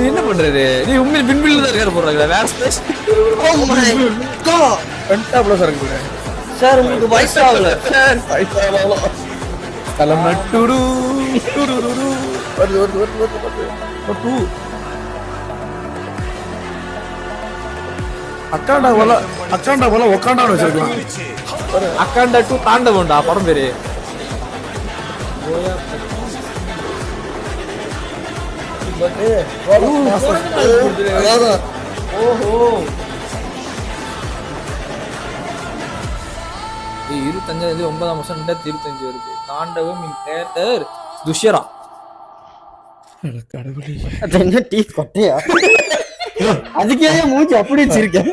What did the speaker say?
என்ன பண்றது? நீ உண்மையில விண்வெளியில தான் இருக்காரு போடுறாங்க. வேற ஸ்பேஸ். சார் உங்களுக்கு வயசாகல சார். அக்காண்டா போல உக்காண்டான்னு வச்சிருக்கலாம். அக்காண்டா 2 தாண்டவம்டா படம் பேரு. ஓஹோ 25/9/2025 வருது. தாண்டவம் இன் தியேட்டர் துஷ்யரா. அது என்ன டீ கொட்டையா? அதுக்கே மூஞ்சி அப்படி வச்சிருக்கேன்.